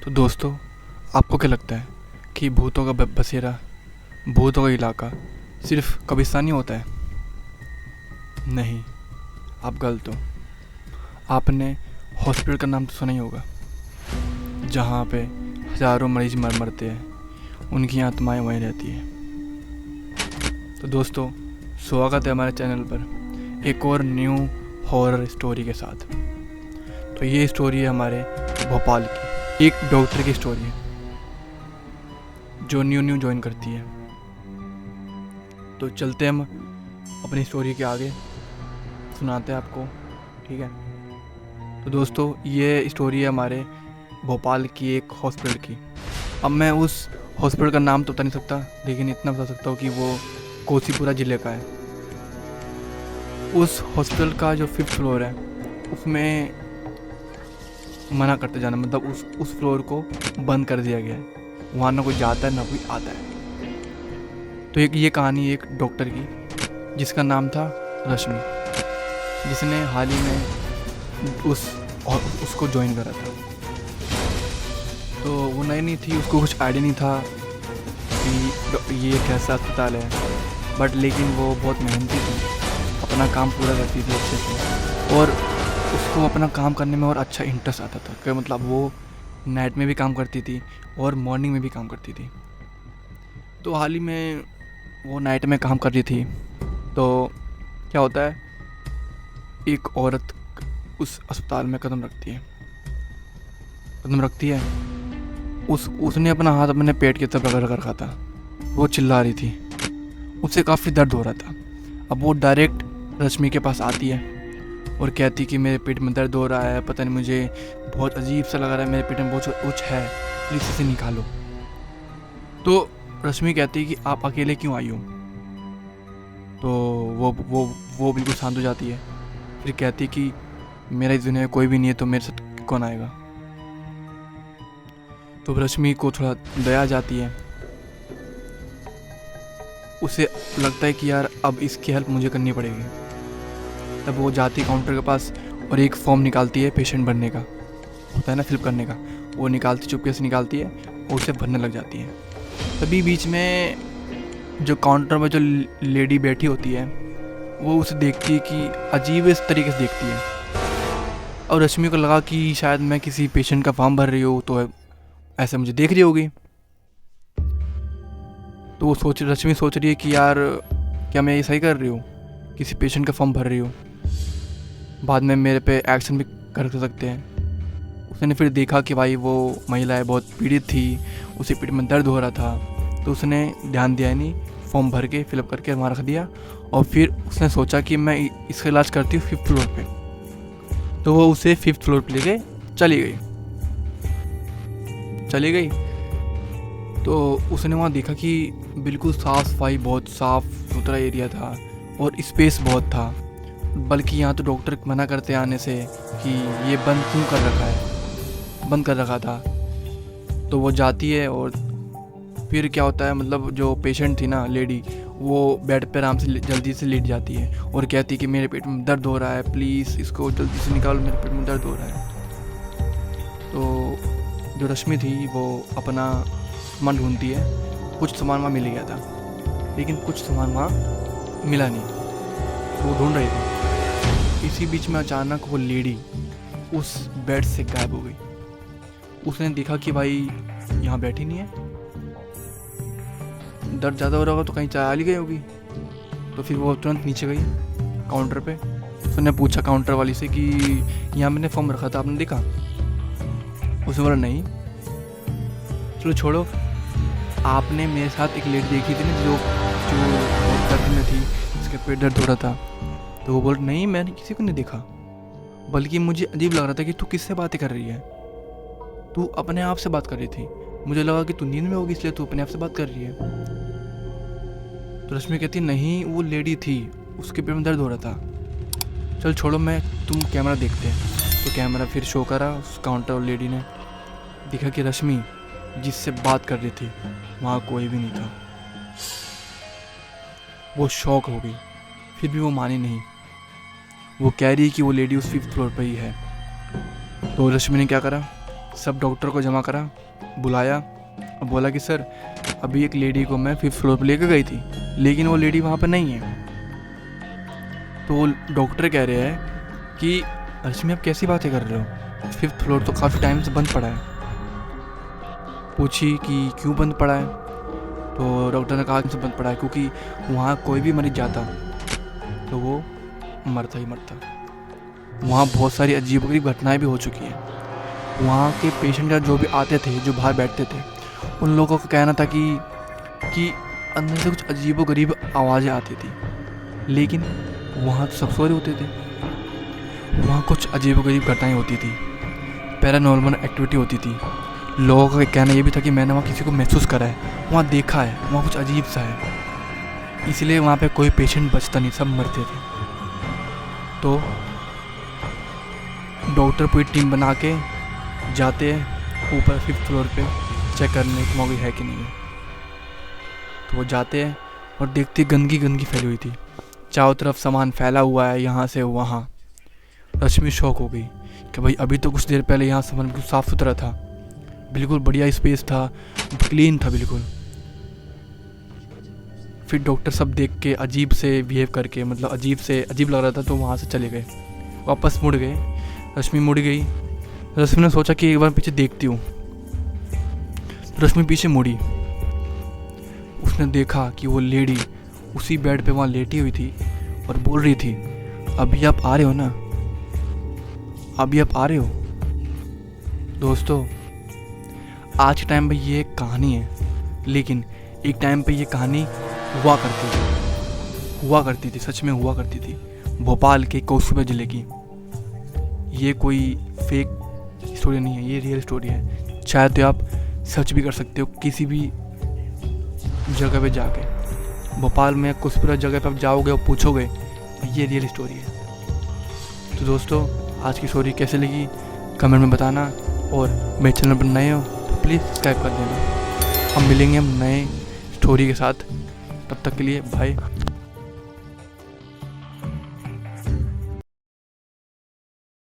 तो दोस्तों, आपको क्या लगता है कि भूतों का बसेरा, भूतों का इलाका सिर्फ कब्रिस्तान ही होता है? नहीं, आप गलत हो। आपने हॉस्पिटल का नाम तो सुना ही होगा, जहाँ पे हज़ारों मरीज मरते हैं, उनकी आत्माएं वहीं रहती हैं। तो दोस्तों, स्वागत है हमारे चैनल पर एक और न्यू हॉरर स्टोरी के साथ। तो ये स्टोरी है हमारे भोपाल की, एक डॉक्टर की स्टोरी है जो न्यू ज्वाइन करती है। तो चलते हम अपनी स्टोरी के आगे, सुनाते हैं आपको, ठीक है। तो दोस्तों, ये स्टोरी है हमारे भोपाल की एक हॉस्पिटल की। अब मैं उस हॉस्पिटल का नाम तो बता नहीं सकता, लेकिन इतना बता सकता हूँ कि वो कोसीपुरा ज़िले का है। उस हॉस्पिटल का जो 5th फ्लोर है, उसमें मना करते जाना, मतलब उस फ्लोर को बंद कर दिया गया है। वहाँ ना कोई जाता है ना कोई आता है। तो ये कहानी एक डॉक्टर की, जिसका नाम था रश्मि, जिसने हाल ही में उसको ज्वाइन करा था। तो वो नई थी, उसको कुछ आइडिया नहीं था कि ये कैसा अस्पताल है, बट लेकिन वो बहुत मेहनती थी, अपना काम पूरा करती थी अच्छे से, और उसको अपना काम करने में और अच्छा इंटरेस्ट आता था। कि मतलब वो नाइट में भी काम करती थी और मॉर्निंग में भी काम करती थी। तो हाल ही में वो नाइट में काम कर रही थी, तो क्या होता है, एक औरत उस अस्पताल में कदम रखती है। उसने अपना हाथ अपने पेट की तरफ रख रखा था। वो चिल्ला रही थी, उसे काफ़ी दर्द हो रहा था। अब वो डायरेक्ट रश्मि के पास आती है और कहती कि मेरे पेट में दर्द हो रहा है, पता नहीं, मुझे बहुत अजीब सा लग रहा है, मेरे पेट में बहुत कुछ है, प्लीज़ इसे निकालो। तो रश्मि कहती है कि आप अकेले क्यों आई हो? तो वो बिल्कुल शांत हो जाती है। फिर कहती कि मेरा इस दुनिया में कोई भी नहीं है, तो मेरे साथ कौन आएगा? तो रश्मि को थोड़ा दया आ जाती है। उसे लगता है कि यार अब इसकी हेल्प मुझे करनी पड़ेगी। तब वो जाती है काउंटर के पास और एक फॉर्म निकालती है, पेशेंट भरने का होता है ना, फिल करने का। वो निकालती, चुपके से निकालती है और उसे भरने लग जाती है। तभी बीच में जो काउंटर में जो लेडी बैठी होती है, वो उसे देखती है कि अजीब इस तरीके से देखती है, और रश्मि को लगा कि शायद मैं किसी पेशेंट का फॉर्म भर रही हूँ, तो ऐसे मुझे देख रही होगी। तो वो रश्मि सोच रही है कि यार क्या मैं ये सही कर रही हूँ, किसी पेशेंट का फॉर्म भर रही हूँ, बाद में मेरे पे एक्शन भी कर सकते हैं। उसने फिर देखा कि भाई वो महिला बहुत पीड़ित थी, उसे पेट में दर्द हो रहा था, तो उसने ध्यान दिया नहीं, फॉर्म भर के फिलअप करके वहाँ रख दिया। और फिर उसने सोचा कि मैं इसका इलाज करती हूँ 5th फ्लोर पे। तो वो उसे 5th फ्लोर पे लेके चली गई। तो उसने वहाँ देखा कि बिल्कुल साफ़ सफाई, बहुत साफ़ सुथरा एरिया था और स्पेस बहुत था। बल्कि यहाँ तो डॉक्टर मना करते आने से कि ये बंद क्यों कर रखा था। तो वो जाती है और फिर क्या होता है, मतलब जो पेशेंट थी ना, लेडी, वो बेड पर आराम से जल्दी से लेट जाती है और कहती कि मेरे पेट में दर्द हो रहा है, प्लीज़ इसको जल्दी से निकालो, मेरे पेट में दर्द हो रहा है। तो जो रश्मि थी वो अपना सामान ढूंढती है। कुछ सामान वहाँ मिल गया था, लेकिन कुछ सामान वहाँ मिला नहीं, तो वो ढूंढ रही थी। इसी बीच में अचानक वो लेडी उस बेड से गायब हो गई। उसने देखा कि भाई यहाँ बैठी नहीं है, दर्द ज़्यादा हो रहा होगा तो कहीं चली गई होगी। तो फिर वो तुरंत नीचे गई काउंटर पे। उसने पूछा काउंटर वाली से कि यहाँ मैंने फॉर्म रखा था, आपने देखा? उसने बोला नहीं। चलो छोड़ो, आपने मेरे साथ एक लेडी देखी थी ना, जो बहुत दर्द में थी, जिसका पेट दर्द हो रहा था। तो वो बोल, नहीं, मैंने किसी को नहीं देखा, बल्कि मुझे अजीब लग रहा था कि तू किससे बातें कर रही है, तू अपने आप से बात कर रही थी, मुझे लगा कि तू नींद में होगी इसलिए तू अपने आप से बात कर रही है। तो रश्मि कहती, नहीं, वो लेडी थी, उसके पेट में दर्द हो रहा था। चल छोड़ो, तुम कैमरा देखते हैं। तो कैमरा फिर शो करा उस काउंटर और लेडी ने। देखा कि रश्मि जिससे बात कर रही थी वहाँ कोई भी नहीं था। वो शॉक हो गई, फिर भी वो मानी नहीं। वो कह रही कि वो लेडी उस 5th फ्लोर पर ही है। तो रश्मि ने क्या करा, सब डॉक्टर को जमा करा, बुलाया और बोला कि सर अभी एक लेडी को मैं 5th फ्लोर पे लेकर गई थी, लेकिन वो लेडी वहाँ पे नहीं है। तो डॉक्टर कह रहे हैं कि रश्मि आप कैसी बातें कर रहे हो, 5th फ्लोर तो काफ़ी टाइम से बंद पड़ा है। पूछी कि क्यों बंद पड़ा है, तो डॉक्टर ने कहा कि बंद पड़ा है क्योंकि वहाँ कोई भी मरीज जाता तो वो मरता ही मरता। वहाँ बहुत सारी अजीबोगरीब घटनाएं भी हो चुकी हैं। वहाँ के पेशेंट का जो भी आते थे, जो बाहर बैठते थे, उन लोगों का कहना था कि अंदर से कुछ अजीबोगरीब आवाज़ें आती थी, लेकिन वहाँ तो सब सो रहे होते थे। वहाँ कुछ अजीबोगरीब घटनाएं होती थी, पैरानॉर्मल एक्टिविटी होती थी। लोगों का कहना ये भी था कि मैंने वहाँ किसी को महसूस करा है, वहाँ देखा है, वहाँ कुछ अजीब सा है, इसलिए वहाँ पे कोई पेशेंट बचता नहीं, सब मरते थे। तो डॉक्टर पूरी टीम बना के जाते हैं ऊपर 5th फ्लोर पे चेक करने की मौका है कि नहीं है। तो वो जाते हैं और देखते गंदगी फैली हुई थी, चारों तरफ सामान फैला हुआ है यहाँ से वहाँ। रश्मि शॉक हो गई कि भाई अभी तो कुछ देर पहले यहाँ सामान बिल्कुल साफ़ सुथरा था, बिल्कुल बढ़िया स्पेस था, क्लीन था बिल्कुल। फिर डॉक्टर सब देख के अजीब से बिहेव करके, मतलब अजीब लग रहा था, तो वहाँ से चले गए, वापस मुड़ गए। रश्मि मुड़ गई। रश्मि ने सोचा कि एक बार पीछे देखती हूँ। रश्मि पीछे मुड़ी, उसने देखा कि वो लेडी उसी बेड पे वहाँ लेटी हुई थी और बोल रही थी, अभी आप आ रहे हो ना, अभी आप आ रहे हो। दोस्तों, आज के टाइम पे ये एक कहानी है, लेकिन एक टाइम पे ये कहानी हुआ करती थी, सच में हुआ करती थी, भोपाल के कौशुबा ज़िले की। ये कोई फेक स्टोरी नहीं है, ये रियल स्टोरी है। चाहे तो आप सर्च भी कर सकते हो किसी भी जगह पे जाके, भोपाल में कौशुबा जगह पे आप जाओगे और पूछोगे, ये रियल स्टोरी है। तो दोस्तों, आज की स्टोरी कैसे लगी कमेंट में बताना, और मेरे चैनल पर नए हो तो प्लीज़ सब्सक्राइब कर देना। हम मिलेंगे नए स्टोरी के साथ, तब तक के लिए बाय।